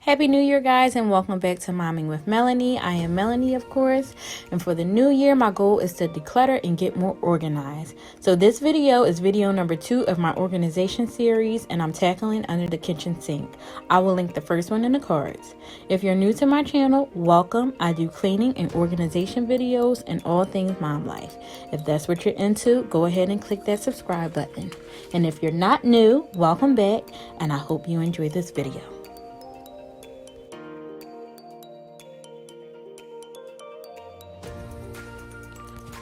Happy New Year, guys, and welcome back to Momming with Melanie. I am Melanie, of course, and for the new year, my goal is to declutter and get more organized. So this video is video number 2 of my organization series, and I'm tackling under the kitchen sink. I will link the first one in the cards. If you're new to my channel, welcome. I do cleaning and organization videos and all things mom life. If that's what you're into, go ahead and click that subscribe button. And if you're not new, welcome back, and I hope you enjoy this video.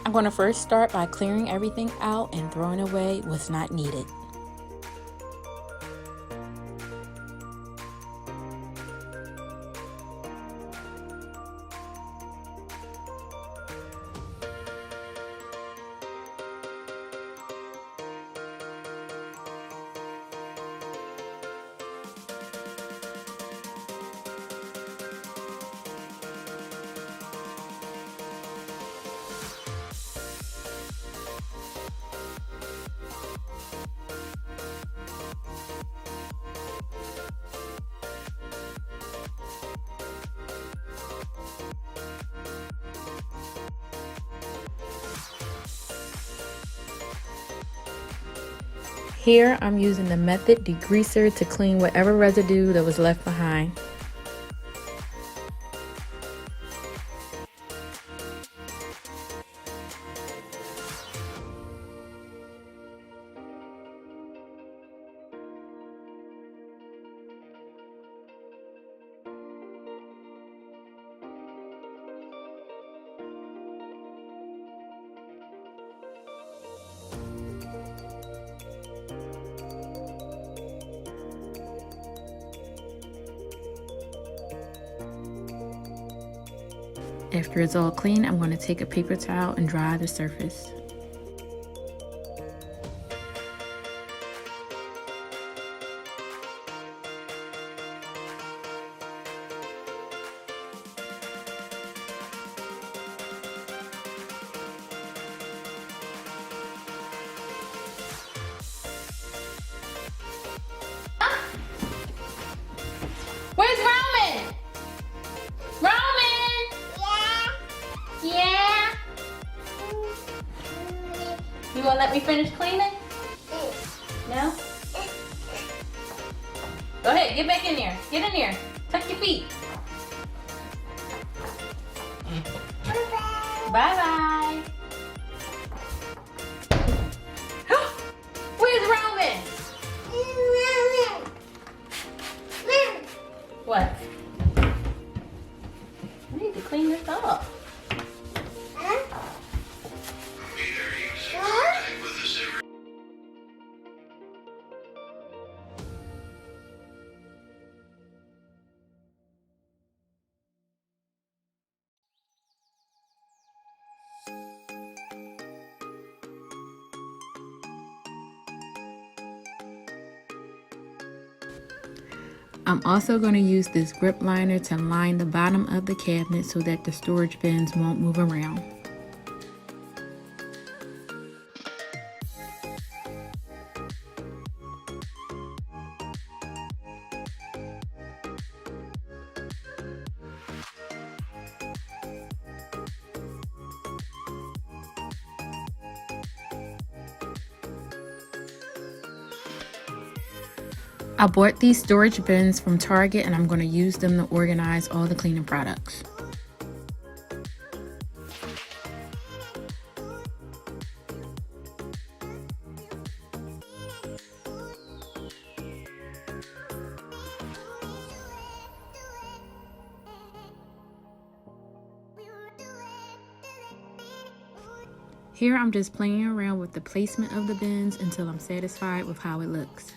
I'm going to first start by clearing everything out and throwing away what's not needed. Here, I'm using the method degreaser to clean whatever residue that was left behind. After it's all clean, I'm going to take a paper towel and dry the surface. Where's Roman? Roman! Yeah? You won't let me finish cleaning? No? Go ahead, get back in there. Get in there. Tuck your feet. Bye-bye. Where's Roman? What? I need to clean this up. I'm also going to use this grip liner to line the bottom of the cabinet so that the storage bins won't move around. I bought these storage bins from Target and I'm going to use them to organize all the cleaning products. Here I'm just playing around with the placement of the bins until I'm satisfied with how it looks.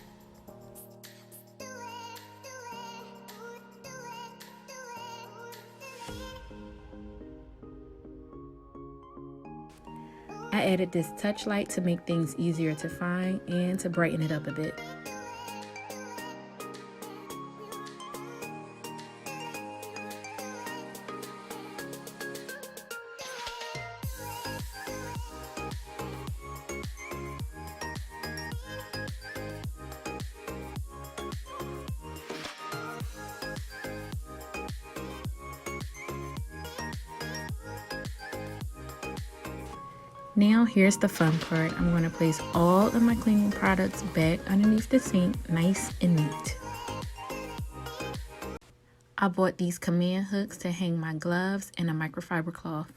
I added this touch light to make things easier to find and to brighten it up a bit. Now here's the fun part. I'm going to place all of my cleaning products back underneath the sink, nice and neat. I bought these command hooks to hang my gloves and a microfiber cloth.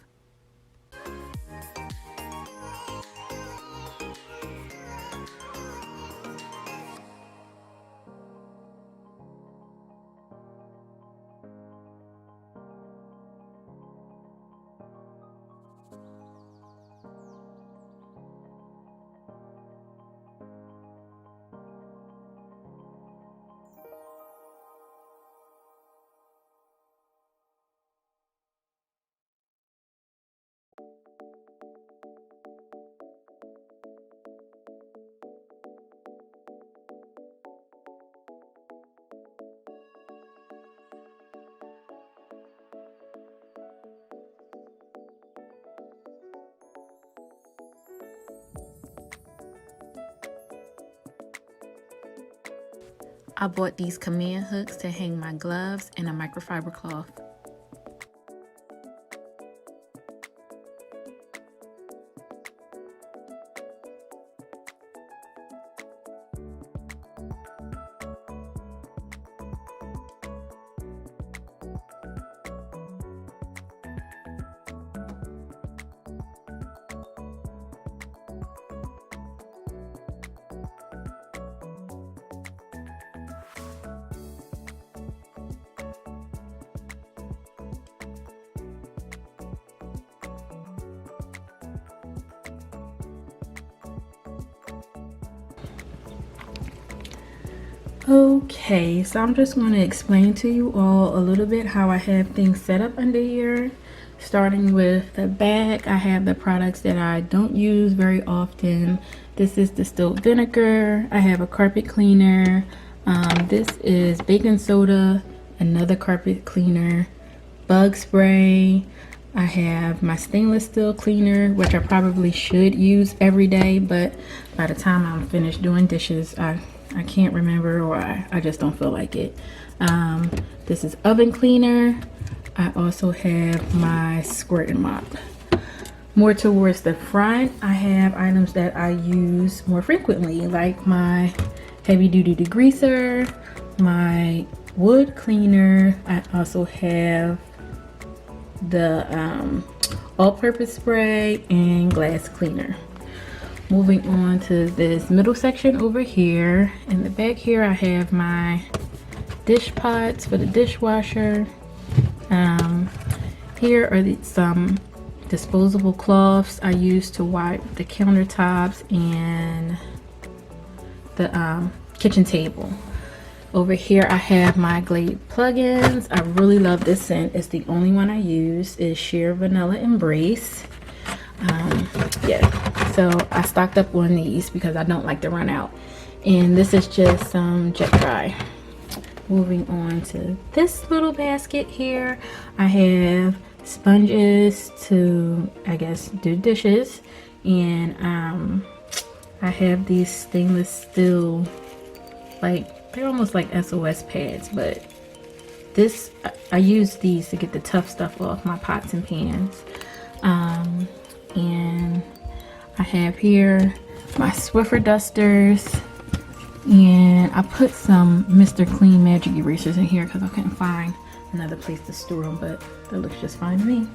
I bought these command hooks to hang my gloves and a microfiber cloth. Okay, so I'm just going to explain to you all a little bit how I have things set up under here. Starting with the back, I have the products that I don't use very often. This is distilled vinegar. I have a carpet cleaner. This is baking soda, another carpet cleaner, bug spray. I have my stainless steel cleaner, which I probably should use every day, but by the time I'm finished doing dishes, I can't remember, or I just don't feel like it. This is oven cleaner. I also have my squirt and mop. More towards the front, I have items that I use more frequently, like my heavy duty degreaser, my wood cleaner. I also have the all-purpose spray and glass cleaner. Moving on to this middle section over here. In the back here, I have my dish pots for the dishwasher. Here are some disposable cloths I use to wipe the countertops and the kitchen table. Over here, I have my Glade plugins. I really love this scent. It's the only one I use. It's Sheer Vanilla Embrace. Yeah, so I stocked up on these because I don't like to run out. And this is just some jet dry. Moving on to this little basket here, I have sponges to, I guess, do dishes. And I have these stainless steel, like, they're almost like SOS pads, but this, I use these to get the tough stuff off my pots and pans. And I have here my Swiffer dusters, and I put some Mr. Clean Magic erasers in here because I couldn't find another place to store them, but that looks just fine to me.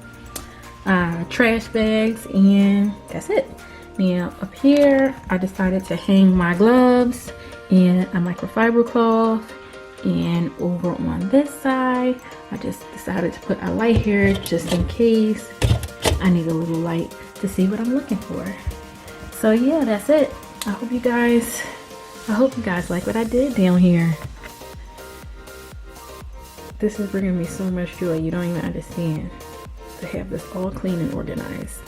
Trash bags, and that's it. Now up here, I decided to hang my gloves and a microfiber cloth, and over on this side, I just decided to put a light here just in case I need a little light to see what I'm looking for. So yeah, that's it. I hope you guys like what I did down here. This is bringing me so much joy, you don't even understand, to have this all clean and organized.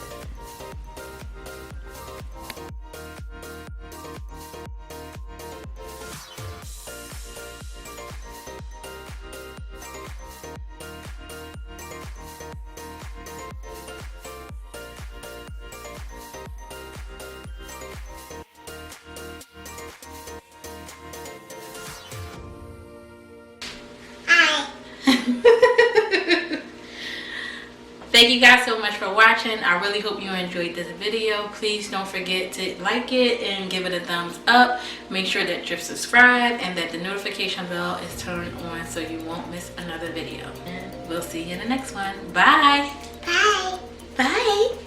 Thank you guys so much for watching. I really hope you enjoyed this video. Please don't forget to like it and give it a thumbs up. Make sure that you're subscribed and that the notification bell is turned on so you won't miss another video. And we'll see you in the next one. Bye. Bye. Bye.